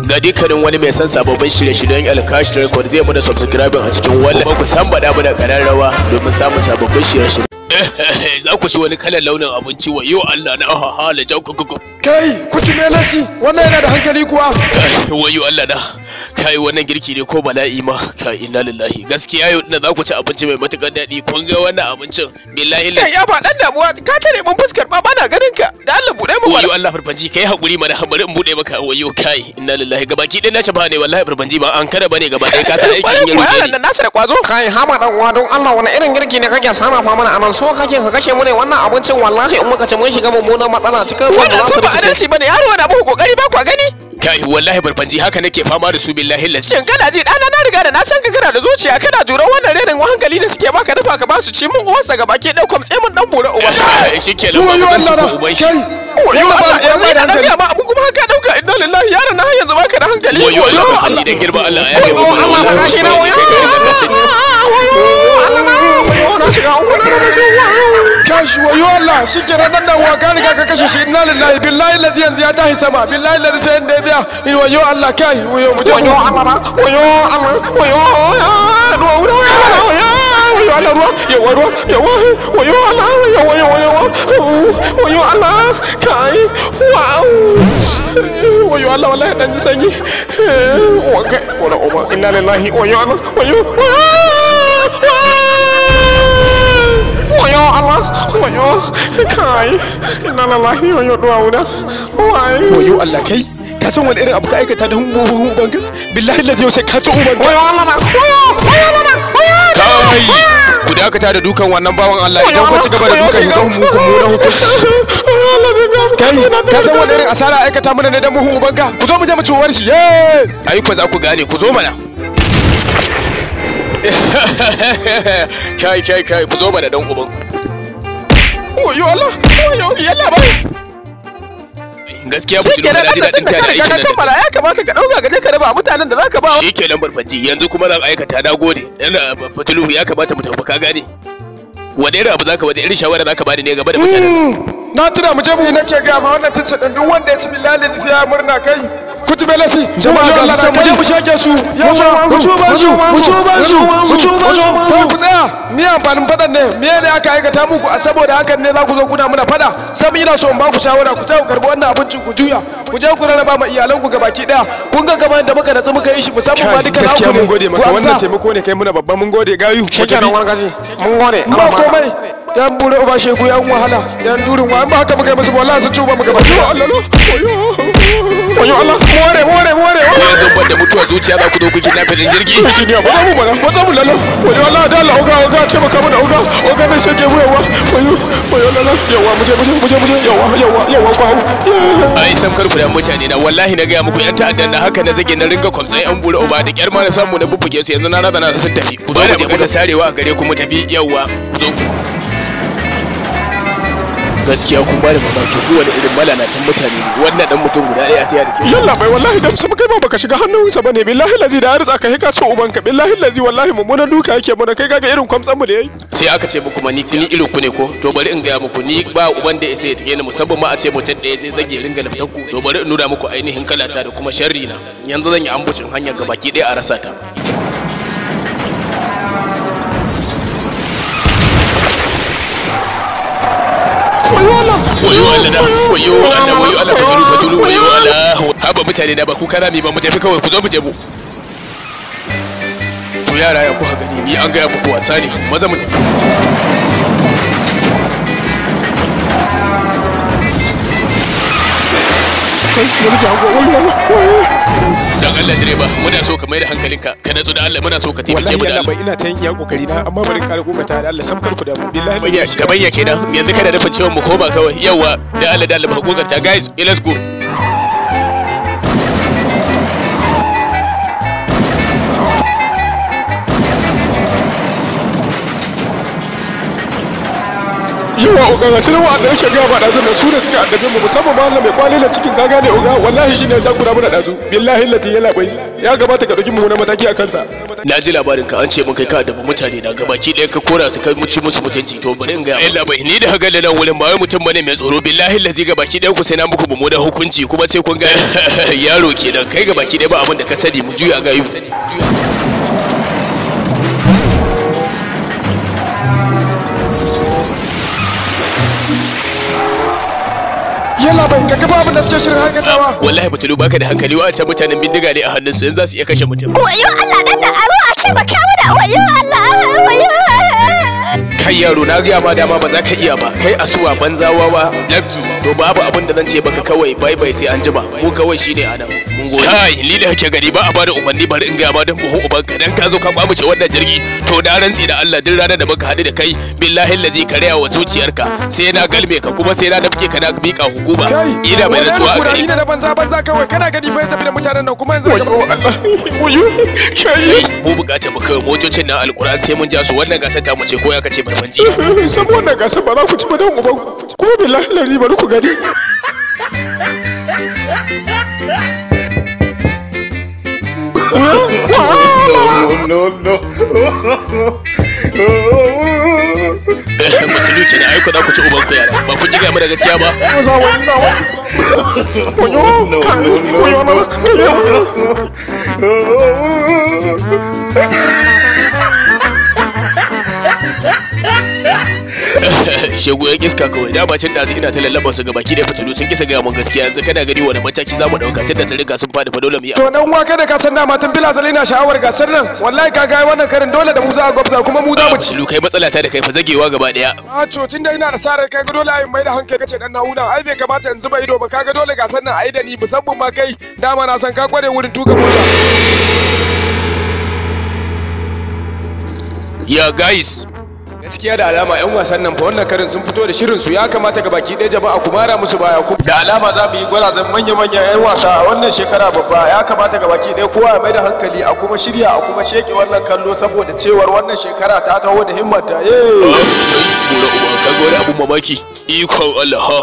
ga dukkanin wani mai son sababbin shirye-shiryen Alkash Record zai mana subscribing a cikin wannan kuma ku san bada mana kararrawa domin samun sababbin shirye-shirye. Za ku ci wani kalan launin abinci wa yau Allah na hala jakukuku. Kai kutume lasi wannan yana da hankali kuwa. Wayo Allah na kai wannan girki ne ko bala'i ma kai inna lillahi gaskiya yau ina za ku ci abinci mai matukar daɗi kun ga wannan abincin billahi kai ya ba dan damuwa ka tare mun fuskar ba bana ganin ka da Allah bude mu wayo Allah farfanji kai hakuri mana bari in bude maka wayo kai inna lillahi gabaki ɗaya na ci ba ne wallahi farfanji ba an kada bane gaba ɗaya ka san aikin yin ruhi ne nasu da kwazo kai hama dan uwa don Allah wani irin girki ne kake sarrafa mana anan so kake ka kashe mu ne wannan abincin wallahi in muka ci mun shiga mummunan matsala cikin wannan san ba adalci bane yaro na muku kokari ba ku gani kai wallahi farfanji haka nake fama da su billahi lazi shin kana ji dana na riga da na san ka kana da zuciya kana jura wannan renin hankali da suke baka dafa ka ba su ci mun uwarsa gaba ke dau kwamtse mun dan bura uba shikenan ba zan ci ko uban shi wayo Allah ya mai da hankali ba abu kuma haka dauka inna lillahi yaron na yanzu baka da hankali wayo Allah da girma Allah ya yi Allah da gashi na wayo Allah na shiga uku na kashi wayo Allah shikenan dan dan waka riga ka kashe shi inna lillahi billahi lazi yanzu ya tahi sama billahi lazi sai inda ya wayo Allah kai wayo mu je wayo Allah wayo Allah wayo wayo Allah ruwa yawa ruwa yawa wayo Allah yawa wayo Allah kai wow wayo Allah wallahi dan ji sanyi wakai wala umma inna lillahi wayo Allah wayo wayo Allah wayo kai inna lillahi wayo duwauna wayo Allah kai ka san wani irin abu ka aikata da hungu banka billahi lazi yau sai ka ci uban wayo Allah wayo Allah kai ku dakata da dukan wannan bawan Allah idan ku ci gaba da dukan zan muku mu na hukunci kai ka san wani irin asara aikata mana ne dan mu hungu banka ku zo mu je mu ci uwar shi ai ku za ku gane ku zo mana kai ku zo mana dan uban wayo Allah wayo yalla bai gaskiya budurwa na ji daɗin ta da aikin nan kammala ya kamata ka ɗauka ga ka raba mutanen da zaka ba shi ke lambar faji yanzu kuma zan aikata na gode yana fatuluhu ya kamata mu tafi ka gane wani irin abu zaka wani irin shawara zaka bani ne game da mutanen na tuna mu je mu nake ga ma wannan cincin duk wanda ya ci bilalin sai ya murna kai kutume lafi jama'a ga Allah mu je mu shake su yawa mu tuba su ku tsaya ni amfanin fadan ne me ne aka aikata muku a saboda hakan ne za ku zo kuna muna fada sai ina so in ba ku shawara ku tsaya ku karbi wannan abincin ku juya ku je ku rarraba ma iyalan ku gabaki daya kun ga gaban da muka natsu muka yi shi musamman ma duka gaskiya mun gode maka wannan taimako ne kai muna babban mun gode gayu shikenan wargaji mun gode ba komai yan bure uba shegu yan wahala yan durin wa ba haka muka yi musu wallahi sun tuba muka bace Allah wayo Allah more ko yanzu ban da mutuwar zuciya za ku zo ku kidnap din jirgi shi ne ba mu mana ba za mu lalo wayo Allah da Allah oga taimaka mana oga ne shege mu yawa wayo Allah yawa mu je yawa ku hawo ai sam kar ku da mutane na wallahi na ga muku yan ta'addan da haka na zage na ringa kwamtsai an bure uba da kyar ma na samu na bubbuge su yanzu na razana sun tafi ku zo mu je muka sarewa a gare ku mu tafi yawa ku zo gaskiya kun bada mamaki ko wani irin malalacin mutane ne wannan dan mutum guda ɗaya a ce ya dake yalla bai wallahi da sai kai ma baka shiga hannunsa bane billahi lazi da arza ka hika ce ubanka billahi lazi wallahi mummunan duka yake mana kai kaga irin kwamtsan mu da yayi sai aka ce muku ni irin ku ne ko to bari in ga muku ni ba uban da sai ya take ni musamman ma a ce mutum ɗaya zai zage ringa lafiyar ku to bari in nuna muku ainihin kalata da kuma sharri na yanzu zan yi ambucin hanyar gabaki ɗaya a rasa ta wayo Allah fatulu wayo Allah haba mutane da ba ku kana mi ba mu tafi kawai ku zo mu je mu to yara ya kuka gani ni an ga ya muku wasa ne maza mu tafi kai ya miji hango wayo dan Allah direba muna so ka mai da hankalinka ka natsu da Allah muna so ka taimake mu da Allah ina ta yin iya kokari na amma bari ƙara goma ta da Allah sam karku da mu billahi ka bayyana kenan yanzu kana nufin cewa mu koma kawai yawa da Allah ba kokarta guys let's go yawa oga ga sunan wanda yake ga ba dazu nan su ne suka addabe mu musamman ma Allah mai kwalilan cikin gaga ne oga wallahi shine ya kura mu da dazu billahi lati yalla bai ya gabata ka dauki mu na mataki a kansa na ji labarin ka an ce mun kai ka addabi mutane na gabaki ɗaya ka kora su kai muci musu mutunci to bari in ga yalla bai ni da haga da nan wurin ba wai mutum bane mai tsoro billahi lati gabaki ɗaya ku sai na muku mu da hukunci kuma sai kun ga yaro kenan kai gabaki ɗaya ba abin da ka sani mu juya ga yi yalla bai ka gaba abin da suke shirin hankatawa wallahi batulu baka da hankali wa'ancan mutanen bindiga ne a hannunsu yanzu za su iya kashe mutum wayo Allah dan da aro a ce baka mana wayo Allah wayo kai yaro na gaya ma dama ba za ka iya ba kai asuwa banzawa ba lafki to babu abin da zan ce baka kawai bye bye sai an jima mu kawai shine anan mun gode kai ni da kake gari ba a bada umarni bari in gaya ma dan buhun ubanka dan ka zo ka kwamuce wannan jirgi to da rantsi da Allah duk ranar da muka haɗu da kai billahi allazi ka raya wa zuciyarka sai na galme ka kuma sai na dafke ka na mika hukuma ina mai rantsuwa a gari da banza banza kawai kana gani fa tafi da mutanen nan kuma yanzu wayo kai mu bukata mu kai motocin nan alquran sai mun ja su wannan gasar ta mu ce ko ya kace barbanci saboda wannan gasar ba za ku ci ba dan uban kuma billahi lari bari ku gani no Matulu ke da aiko za ku ci uban ku yara ba kun ji mu da gaskiya ba shegu ya iska kawai da bacin da ina ta lallaba su gabaki da fitilu sun kisa gaya mun gaskiya yanzu kana gani wani mataki zamu dauka tunda sun riga sun fadi fa dole mu yi to dan waka da ka san dama tun bila zalina sha'awar gasar nan wallahi ka ga wannan karin dole da mu za a gwabza kuma mu za mu ci lu kai matsala ta da kai fa zagewa gaba daya a to tunda ina da sarar kai ga dole ai mai da hankali kace dan nauna ai bai kamata in zuba ido ba kaga dole gasar nan ai da ni musamman ma kai dama na san ka kware wurin tuka mota ya guys gaskiya da alama yan wasan nan fa wannan karin sun fito da shirin su ya kamata ga baki ɗaya jama'a ku mara musu baya ku da alama za mu yi gwarazan manya-manyan yan wasa a wannan shekara babba ya kamata ga baki ɗaya kowa ya mai da hankali a kuma shirya a kuma sheke wannan kallo saboda cewar wannan shekara ta taho da himmata ye mura uba ka ga wani abun mamaki ikon Allah ha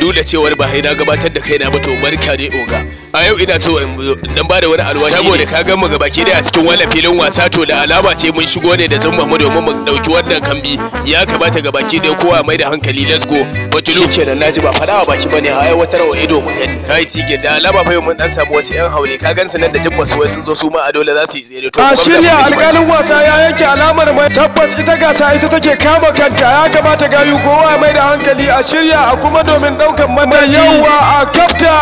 dole cewar ba na gabatar da kaina ba to barka dai oga a yau ina so dan ba da wani alwashi saboda ka ga mu gabaki dai a cikin wannan filin wasa to da alama ce mun shigo ne da zumma mu domin mu dauki wannan kambi ya kamata gabaki dai kowa mai da hankali let's go batulu shikenan naji ba fada baki bane a aiwatar wa ido mu gani kai tige da alama fa mun dan samu wasu yan haure ka gansu nan da jimma su wai sun zo su ma a dole za su yi tsere to a shirya alƙalin wasa ya yanke alamar mai tabbas ita gasa ita take kama kanta ya kamata gayu kowa mai da hankali a shirya a kuma domin daukan mata yawa a kafta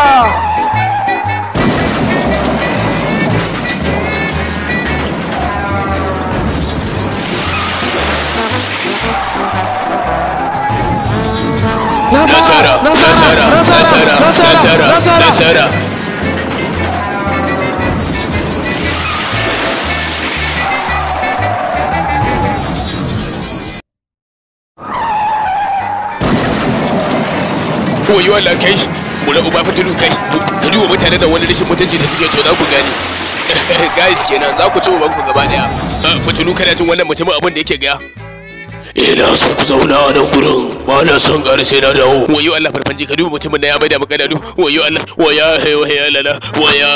nasara wayo Allah kai mura uba fitilu kai ka duba mutane da wani rashin mutunci da suke to za ku gane guys kenan za ku ci uban ku gaba daya fitilu kana jin wannan mutumin abin da yake gaya ina so ku zauna a nan gurin ba na son ƙara sai na dawo wayo Allah farfanji ka duba mutumin da ya maida maka dadu wayo Allah waya lala waya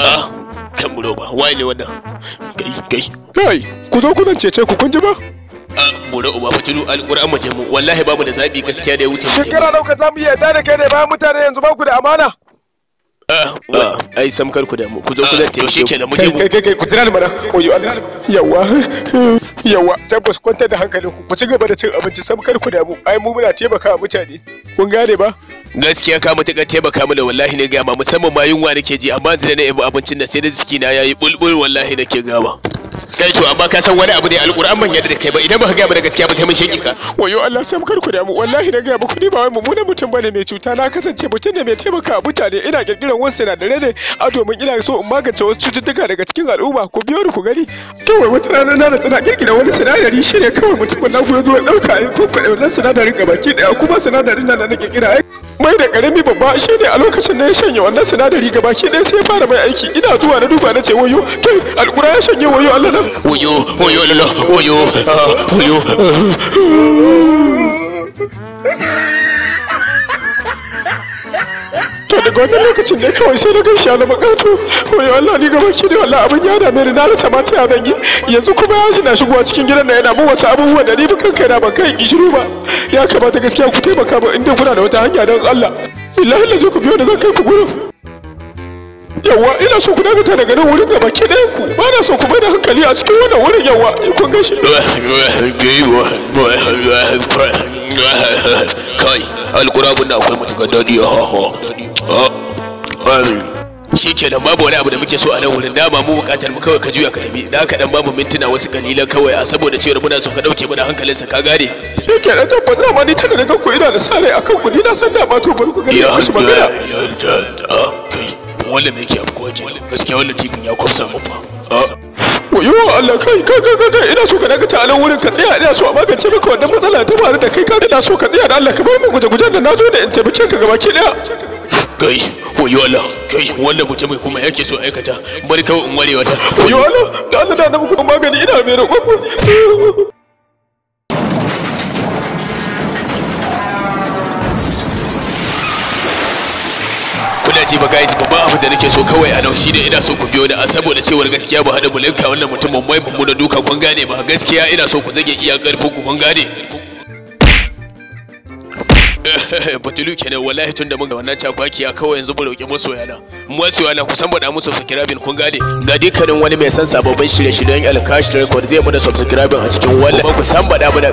kan muro ba wai ne wannan kai ku zo ku nan cece ku kun ji ba mura uba fitilu alquran maje mu wallahi babu da zabi gaskiya da ya wuce shekara dauka zamu iya da kai ne bayan mutane yanzu ba ku da amana ai samkar ku da mu ku zo ku zan taimake ku mu je mu kai ku tira ni mana oyo Allah yawa tabbas kwantar da hankalinku ku ci gaba da cin abinci samkar ku da mu ai mu muna taimaka mutane kun gane ba gaskiya ka mutuka taimaka mana wallahi ne gama musamman ma yunwa nake ji amma zai na ibu abincin da sai da jiki na yayi bulbul wallahi nake gama Kai to amma ka san wani abu ne alƙur'an man yadda da kai ba idan baka ga mu da gaskiya ba sai mun sheki ka. Wayo Allah sai kar ku damu wallahi na ga muku ni ba wai mummunan mutum bane mai cuta na kasance mutum ne mai taimaka mutane ina kirkiran wasu sinadarai ne a domin ina so in magance wasu cututtuka daga cikin al'umma ku biyo ni ku gani. Kawai wata rana na tsana kirkira wani sinadari shine kawai mutum na ku zo dauka ai ko kada wannan sinadarin gabaki daya kuma sinadarin nan da nake kira ai mai da karami babba shine a lokacin da ya shanye wannan sinadari gabaki daya sai ya fara mai aiki ina zuwa na duba na ce wayo kai alƙur'an ya shanye wayo Allah na wayo lala wayo to daga wannan lokacin ne kawai sai na gaishe na bukatu wayo Allah ni gaba ki ne wallahi abin ya dame ni na rasa ma ta zan yi yanzu kuma ya shi na shigowa cikin gidan nan yana mun wasu abubuwan da ni dukan kaina ban kai gishiru ba ya kamata gaskiya ku taimaka ba inda kuna da wata hanya don Allah billahi la ku biyo da zan kai ku gurin yawa ina so ku dakata daga nan wurin gaba ki ɗayan ku ba na so ku mai da hankali a cikin wannan wurin yawa kun gaishe kai alƙur'an da akwai matuƙar daɗi shi ke nan babu wani abu da muke so a nan wurin dama mu bukatar mu kawai ka juya ka tafi da aka dan bamu mintuna wasu kalilan kawai a saboda cewar muna so ka dauke mana hankalinsa ka gane shi ke nan tabbata ma ni tana da kanku ina da sare akan ku ni na san da ma to bari ku gani musu magana kai wannan me yake abu ko gaskiya wannan tipin ya kwamsa mu fa wayo Allah kai ina so ka daga ta nan wurin ka tsaya ina so a magance maka wannan matsala ta faru da kai ka ina so ka tsaya da Allah ka bar mu guje-gujen da nazo da in taimake ka gabaki daya kai wayo Allah kai wannan mutum kuma yake so aikata bari kawai in ware wata wayo Allah da Allah da muku magani ina mai roƙon ku kuna ji ba guys babban abu da nake so kawai a nan shine ina so ku biyo da saboda cewar gaskiya ba hada bulanka wannan mutumin mai mu da duka kun gane ba gaskiya ina so ku zage iya karfin ku kun gane Batulu kenan wallahi tunda mun ga wannan cakwakiya kawai yanzu mu roƙi masoyana ku san bada musu subscribe kun gane ga dukkanin wani mai san sababbin shirye-shiryen Alkash Record zai mu da subscribe a cikin wannan ku san bada mu da